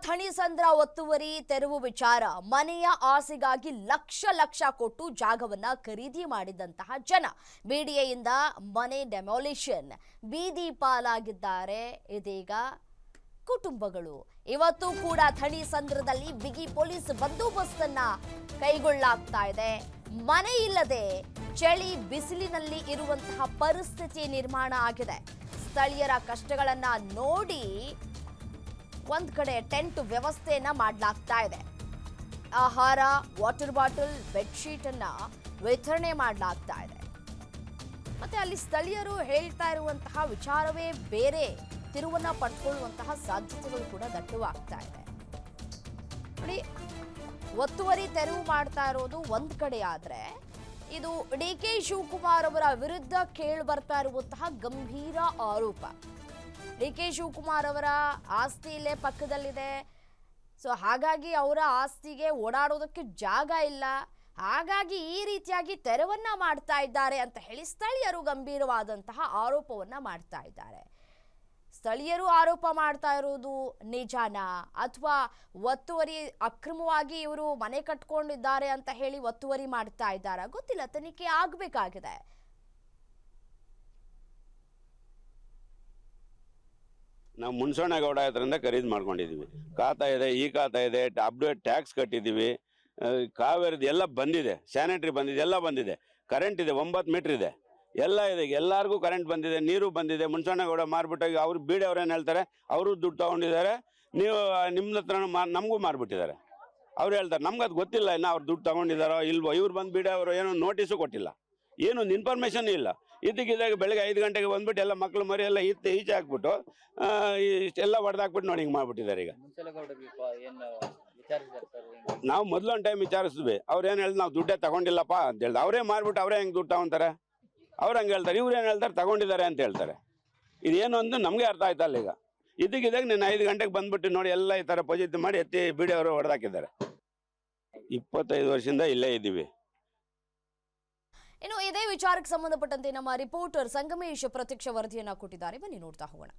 ಥಣಿಸಂದ್ರ ಒತ್ತುವರಿ ತೆರವು ವಿಚಾರ ಮನೆಯ ಆಸೆಗಾಗಿ ಲಕ್ಷ ಕೊಟ್ಟು ಜಾಗವನ್ನ ಖರೀದಿ ಮಾಡಿದಂತಹ ಜನ ಬಿಡಿಎಯಿಂದ ಮನೆ ಡೆಮಾಲಿಷನ್ ಬೀದಿ ಪಾಲಾಗಿದ್ದಾರೆ ಇದೀಗ ಕುಟುಂಬಗಳು ಇವತ್ತು ಕೂಡ ಥಣಿಸಂದ್ರದಲ್ಲಿ ಬಿಗಿ ಪೊಲೀಸ್ ಬಂದೋಬಸ್ತನ್ನ ಕೈಗೊಳ್ಳಲಾಗ್ತಾ ಇದೆ ಮನೆ ಇಲ್ಲದೆ ಚಳಿ ಬಿಸಿಲಿನಲ್ಲಿ ಇರುವಂತಹ ಪರಿಸ್ಥಿತಿ ನಿರ್ಮಾಣ ಆಗಿದೆ ಸ್ಥಳೀಯರ ಕಷ್ಟಗಳನ್ನ ನೋಡಿ ಒಂದ್ ಕಡೆ ಟೆಂಟ್ ವ್ಯವಸ್ಥೆಯನ್ನ ಮಾಡಲಾಗ್ತಾ ಇದೆ ಆಹಾರ ವಾಟರ್ ಬಾಟಲ್ ಬೆಡ್ಶೀಟ್ ಅನ್ನ ವಿತರಣೆ ಮಾಡಲಾಗ್ತಾ ಇದೆ ಮತ್ತೆ ಅಲ್ಲಿ ಸ್ಥಳೀಯರು ಹೇಳ್ತಾ ಇರುವಂತಹ ವಿಚಾರವೇ ಬೇರೆ ತಿರುವನ್ನ ಪಡ್ಕೊಳ್ಳುವಂತಹ ಸಾಧ್ಯತೆಗಳು ಕೂಡ ದಟ್ಟವಾಗ್ತಾ ಇದೆ ನೋಡಿ ಒತ್ತುವರಿ ತೆರವು ಮಾಡ್ತಾ ಇರೋದು ಒಂದ್ ಕಡೆ ಆದ್ರೆ ಇದು ಡಿ.ಕೆ. ಶಿವಕುಮಾರ್ ಅವರ ವಿರುದ್ಧ ಕೇಳಿ ಬರ್ತಾ ಇರುವಂತಹ ಗಂಭೀರ ಆರೋಪ ಡಿ.ಕೆ. ಶಿವಕುಮಾರ್ ಅವರ ಆಸ್ತಿ ಇಲ್ಲೇ ಪಕ್ಕದಲ್ಲಿದೆ ಸೊ ಹಾಗಾಗಿ ಅವರ ಆಸ್ತಿಗೆ ಓಡಾಡೋದಕ್ಕೆ ಜಾಗ ಇಲ್ಲ ಹಾಗಾಗಿ ಈ ರೀತಿಯಾಗಿ ತೆರವನ್ನ ಮಾಡ್ತಾ ಇದ್ದಾರೆ ಅಂತ ಹೇಳಿ ಸ್ಥಳೀಯರು ಗಂಭೀರವಾದಂತಹ ಆರೋಪವನ್ನ ಮಾಡ್ತಾ ಇದ್ದಾರೆ ಸ್ಥಳೀಯರು ಆರೋಪ ಮಾಡ್ತಾ ಇರೋದು ನಿಜಾನಾ ಅಥವಾ ಒತ್ತುವರಿ ಅಕ್ರಮವಾಗಿ ಇವರು ಮನೆ ಕಟ್ಕೊಂಡಿದ್ದಾರೆ ಅಂತ ಹೇಳಿ ಒತ್ತುವರಿ ಮಾಡ್ತಾ ಇದ್ದಾರಾ ಗೊತ್ತಿಲ್ಲ ತನಿಖೆ ಆಗಬೇಕಾಗಿದೆ ನಾವು ಮುನ್ಸೋಣಗೌಡ ಹತ್ರದಿಂದ ಖರೀದಿ ಮಾಡ್ಕೊಂಡಿದ್ದೀವಿ ಖಾತಾ ಇದೆ ಈ ಖಾತಾ ಇದೆ ಅಪ್ಡೇಟ್ ಟ್ಯಾಕ್ಸ್ ಕಟ್ಟಿದ್ದೀವಿ ಕಾವೇರಿದು ಎಲ್ಲ ಬಂದಿದೆ ಸ್ಯಾನಿಟರಿ ಬಂದಿದೆ ಎಲ್ಲ ಬಂದಿದೆ ಕರೆಂಟ್ ಇದೆ 9 ಮೀಟರ್ ಇದೆ ಎಲ್ಲ ಇದೆ ಎಲ್ಲರಿಗೂ ಕರೆಂಟ್ ಬಂದಿದೆ ನೀರು ಬಂದಿದೆ ಮುನ್ಸೋಣಗೌಡ ಮಾರ್ಬಿಟ್ಟಾಗಿ ಅವ್ರು ಬೀಡಿ ಅವ್ರೇನು ಹೇಳ್ತಾರೆ ಅವರು ದುಡ್ಡು ತೊಗೊಂಡಿದ್ದಾರೆ ನೀವು ನಿಮ್ಮ ಹತ್ರ ನಮಗೂ ಮಾರ್ಬಿಟ್ಟಿದ್ದಾರೆ ಅವ್ರು ಹೇಳ್ತಾರೆ ನಮ್ಗೆ ಅದು ಗೊತ್ತಿಲ್ಲ ಇನ್ನು ಅವ್ರು ದುಡ್ಡು ತೊಗೊಂಡಿದ್ದಾರೋ ಇಲ್ವೋ ಇವ್ರು ಬಂದು ಬೀಡಿ ಅವರು ಏನೋ ನೋಟಿಸು ಕೊಟ್ಟಿಲ್ಲ ಏನೊಂದು ಇನ್ಫಾರ್ಮೇಷನ್ ಇಲ್ಲ ಇದ್ದಕ್ಕಿದ್ದಾಗ ಬೆಳಗ್ಗೆ 5 ಗಂಟೆಗೆ ಬಂದ್ಬಿಟ್ಟು ಎಲ್ಲ ಮಕ್ಕಳು ಮರಿ ಎಲ್ಲ ಈಚೆ ಹಾಕ್ಬಿಟ್ಟು ಇಷ್ಟೆಲ್ಲ ಹೊಡೆದಾಕ್ಬಿಟ್ಟು ನೋಡಿ ಹಿಂಗೆ ಮಾಡ್ಬಿಟ್ಟಿದ್ದಾರೆ ಈಗ ನಾವು ಮೊದಲೊಂದು ಟೈಮ್ ವಿಚಾರಿಸಿದ್ವಿ ಅವ್ರು ಏನು ಹೇಳಿದ್ ನಾವು ದುಡ್ಡೇ ತಗೊಂಡಿಲ್ಲಪ್ಪ ಅಂತ ಹೇಳ್ದೆ ಅವರೇ ಮಾರ್ಬಿಟ್ಟು ಅವರೇ ಹೆಂಗೆ ದುಡ್ಡು ತಗೊಂತಾರೆ ಅವ್ರು ಹಂಗೆ ಹೇಳ್ತಾರೆ ಇವ್ರು ಏನು ಹೇಳ್ತಾರೆ ತಗೊಂಡಿದ್ದಾರೆ ಅಂತ ಹೇಳ್ತಾರೆ ಇದೇನು ಅಂತ ನಮಗೆ ಅರ್ಥ ಆಯ್ತಲ್ಲ ಈಗ ಇದಕ್ಕಿದ್ದಾಗ ನೀನು 5 ಗಂಟೆಗೆ ಬಂದ್ಬಿಟ್ಟು ನೋಡಿ ಎಲ್ಲ ಈ ಥರ ಪಜಿತ್ ಮಾಡಿ ಎತ್ತಿ ಬಿಡಿ ಅವರು ಹೊಡೆದಾಕಿದ್ದಾರೆ 25 ವರ್ಷದಿಂದ ಇಲ್ಲೇ ಇದ್ದೀವಿ ಇನ್ನು ಇದೇ ವಿಚಾರಕ್ಕೆ ಸಂಬಂಧಪಟ್ಟಂತೆ ನಮ್ಮ ರಿಪೋರ್ಟರ್ ಸಂಗಮೇಶ್ ಪ್ರತ್ಯಕ್ಷ ವರದಿಯನ್ನ ಕೊಟ್ಟಿದ್ದಾರೆ ಬನ್ನಿ ನೋಡ್ತಾ ಹೋಗೋಣ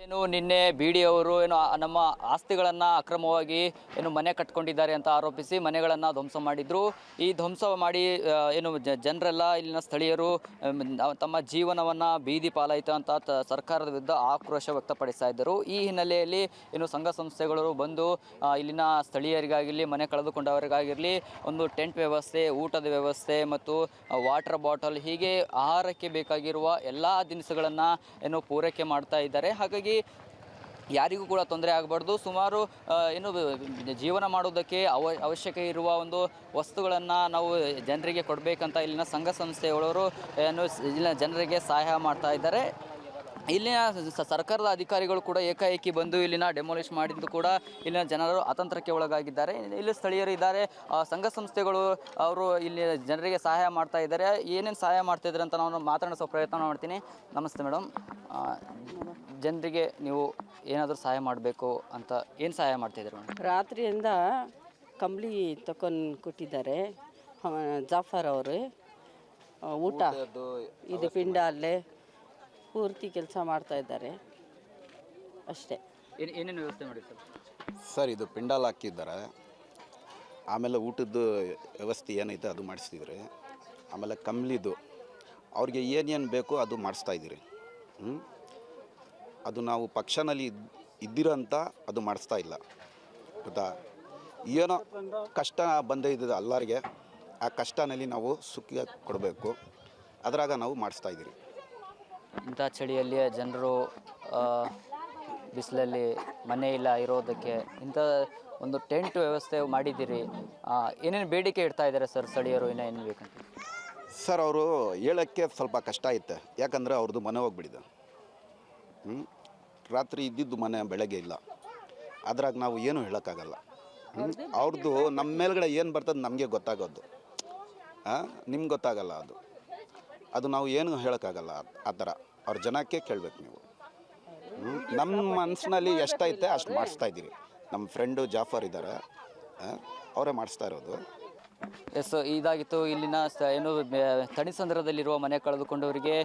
ಏನು ನಿನ್ನೆ ಬಿಡಿಯವರು ಏನು ನಮ್ಮ ಆಸ್ತಿಗಳನ್ನು ಅಕ್ರಮವಾಗಿ ಏನು ಮನೆ ಕಟ್ಕೊಂಡಿದ್ದಾರೆ ಅಂತ ಆರೋಪಿಸಿ ಮನೆಗಳನ್ನು ಧ್ವಂಸ ಮಾಡಿದ್ರು ಈ ಧ್ವಂಸ ಮಾಡಿ ಏನು ಜನರೆಲ್ಲ ಇಲ್ಲಿನ ಸ್ಥಳೀಯರು ತಮ್ಮ ಜೀವನವನ್ನು ಬೀದಿ ಪಾಲಾಯಿತು ಅಂತ ಸರ್ಕಾರದ ವಿರುದ್ಧ ಆಕ್ರೋಶ ವ್ಯಕ್ತಪಡಿಸ್ತಾ ಇದ್ದರು ಈ ಹಿನ್ನೆಲೆಯಲ್ಲಿ ಏನು ಸಂಘ ಸಂಸ್ಥೆಗಳು ಬಂದು ಇಲ್ಲಿನ ಸ್ಥಳೀಯರಿಗಾಗಿರಲಿ ಮನೆ ಕಳೆದುಕೊಂಡವರಿಗಾಗಿರಲಿ ಒಂದು ಟೆಂಟ್ ವ್ಯವಸ್ಥೆ ಊಟದ ವ್ಯವಸ್ಥೆ ಮತ್ತು ವಾಟರ್ ಬಾಟಲ್ ಹೀಗೆ ಆಹಾರಕ್ಕೆ ಬೇಕಾಗಿರುವ ಎಲ್ಲ ದಿನಸುಗಳನ್ನು ಏನು ಪೂರೈಕೆ ಮಾಡ್ತಾ ಇದ್ದಾರೆ ಹಾಗಾಗಿ ಯಾರಿಗೂ ಕೂಡ ತೊಂದರೆ ಆಗಬಾರ್ದು ಸುಮಾರು ಏನು ಜೀವನ ಮಾಡೋದಕ್ಕೆ ಅವಶ್ಯಕ ಇರುವ ಒಂದು ವಸ್ತುಗಳನ್ನು ನಾವು ಜನರಿಗೆ ಕೊಡಬೇಕಂತ ಇಲ್ಲಿನ ಸಂಘ ಸಂಸ್ಥೆಗಳವರು ಏನು ಇಲ್ಲಿನ ಜನರಿಗೆ ಸಹಾಯ ಮಾಡ್ತಾ ಇದ್ದಾರೆ ಇಲ್ಲಿನ ಸರ್ಕಾರದ ಅಧಿಕಾರಿಗಳು ಕೂಡ ಏಕಾಏಕಿ ಬಂದು ಇಲ್ಲಿನ ಡೆಮೊಲಿಷ್ ಮಾಡಿದ್ದು ಕೂಡ ಇಲ್ಲಿನ ಜನರು ಅತಂತ್ರಕ್ಕೆ ಒಳಗಾಗಿದ್ದಾರೆ ಇಲ್ಲಿ ಸ್ಥಳೀಯರು ಇದ್ದಾರೆ ಸಂಘ ಸಂಸ್ಥೆಗಳು ಅವರು ಇಲ್ಲಿ ಜನರಿಗೆ ಸಹಾಯ ಮಾಡ್ತಾ ಇದ್ದಾರೆ ಏನೇನು ಸಹಾಯ ಮಾಡ್ತಾ ಇದ್ದಾರೆ ಅಂತ ನಾನು ಮಾತಾಡೋ ಪ್ರಯತ್ನ ಮಾಡ್ತೀನಿ ನಮಸ್ತೆ ಮೇಡಮ್ ಜನರಿಗೆ ನೀವು ಏನಾದರೂ ಸಹಾಯ ಮಾಡಬೇಕು ಅಂತ ಏನು ಸಹಾಯ ಮಾಡ್ತಾಯಿದ್ದಾರೆ ಮೇಡಮ್ ರಾತ್ರಿಯಿಂದ ಕಂಬಳಿ ತಕೊಂಡು ಕೊಟ್ಟಿದ್ದಾರೆ ಜಾಫರ್ ಅವರು ಊಟ ಇದು ಪಿಂಡ ಅಲ್ಲೇ ಪೂರ್ತಿ ಕೆಲಸ ಮಾಡ್ತಾ ಇದ್ದಾರೆ ಅಷ್ಟೇ ಏನೇನು ವ್ಯವಸ್ಥೆ ಮಾಡಿ ಸರ್ ಇದು ಪಿಂಡಾಲ್ ಹಾಕಿದ್ದಾರೆ ಆಮೇಲೆ ಊಟದ್ದು ವ್ಯವಸ್ಥೆ ಏನೈತೆ ಅದು ಮಾಡಿಸ್ತಿದ್ರಿ ಆಮೇಲೆ ಕಂಬ್ಲಿದು ಅವ್ರಿಗೆ ಏನೇನು ಬೇಕೋ ಅದು ಮಾಡಿಸ್ತಾಯಿದ್ದೀರಿ ಅದು ನಾವು ಪಕ್ಷನಲ್ಲಿ ಇದ್ದಿರೋಂಥ ಅದು ಮಾಡಿಸ್ತಾ ಇಲ್ಲ ಗೊತ್ತಾ ಏನೋ ಕಷ್ಟ ಬಂದೇ ಇದ್ದದ್ದು ಎಲ್ಲರಿಗೆ ಆ ಕಷ್ಟನಲ್ಲಿ ನಾವು ಸುಖ ಕೊಡಬೇಕು ಅದರಾಗ ನಾವು ಮಾಡಿಸ್ತಾಯಿದ್ದೀರಿ ಇಂಥ ಚಳಿಯಲ್ಲಿ ಜನರು ಬಿಸಿಲಲ್ಲಿ ಮನೆ ಇಲ್ಲ ಇರೋದಕ್ಕೆ ಇಂಥ ಒಂದು ಟೆಂಟ್ ವ್ಯವಸ್ಥೆ ಮಾಡಿದ್ದೀರಿ ಏನೇನು ಬೇಡಿಕೆ ಇಡ್ತಾ ಇದ್ದಾರೆ ಸರ್ ಸ್ಥಳೀಯರು ಇನ್ನೂ ಏನು ಬೇಕಂತ ಸರ್ ಅವರು ಹೇಳೋಕ್ಕೆ ಸ್ವಲ್ಪ ಕಷ್ಟ ಐತೆ ಯಾಕಂದರೆ ಅವ್ರದ್ದು ಮನೆ ಹೋಗ್ಬಿಟ್ಟಿದೆ ರಾತ್ರಿ ಇದ್ದಿದ್ದು ಮನೆ ಬೆಳಗ್ಗೆ ಇಲ್ಲ ಅದ್ರಾಗ ನಾವು ಏನು ಹೇಳೋಕ್ಕಾಗಲ್ಲ ಅವ್ರದ್ದು ನಮ್ಮ ಮೇಲ್ಗಡೆ ಏನು ಬರ್ತದೆ ನಮಗೆ ಗೊತ್ತಾಗೋದು ನಿಮ್ಗೆ ಗೊತ್ತಾಗಲ್ಲ ಅದು ನಾವು ಏನು ಹೇಳೋಕ್ಕಾಗಲ್ಲ ಆ ಥರ ಅವ್ರ ಜನಕ್ಕೆ ಕೇಳಬೇಕು ನೀವು ನಮ್ಮ ಮನಸ್ಸಿನಲ್ಲಿ ಎಷ್ಟೈತೆ ಅಷ್ಟು ಮಾಡಿಸ್ತಾ ಇದ್ದೀರಿ ನಮ್ಮ ಫ್ರೆಂಡು ಜಾಫರ್ ಇದ್ದಾರೆ ಅವರೇ ಮಾಡಿಸ್ತಾ ಇರೋದು ಎಸ್, ಇದಾಗಿತ್ತು ಇಲ್ಲಿನ ಏನು ತಣಿಸಂದ್ರದಲ್ಲಿರುವ ಮನೆ ಕಳೆದುಕೊಂಡವರಿಗೆ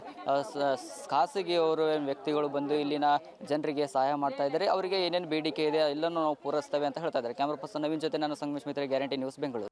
ಖಾಸಗಿಯವರು ವ್ಯಕ್ತಿಗಳು ಬಂದು ಇಲ್ಲಿನ ಜನರಿಗೆ ಸಹಾಯ ಮಾಡ್ತಾ ಇದ್ದಾರೆ. ಅವರಿಗೆ ಏನೇನು ಬೇಡಿಕೆ ಇದೆ ಎಲ್ಲನೂ ನಾವು ಪೂರೈಸ್ತೇವೆ ಅಂತ ಹೇಳ್ತಾ ಇದ್ದಾರೆ. ಕ್ಯಾಮ್ರಾ ಪರ್ಸನ್ ನವೀನ್ ಜೊತೆ ನಾನು ಸಂಗಮೇಶ್ ಮಿತ್ರ, ಗ್ಯಾರಂಟಿ ನ್ಯೂಸ್, ಬೆಂಗಳೂರು.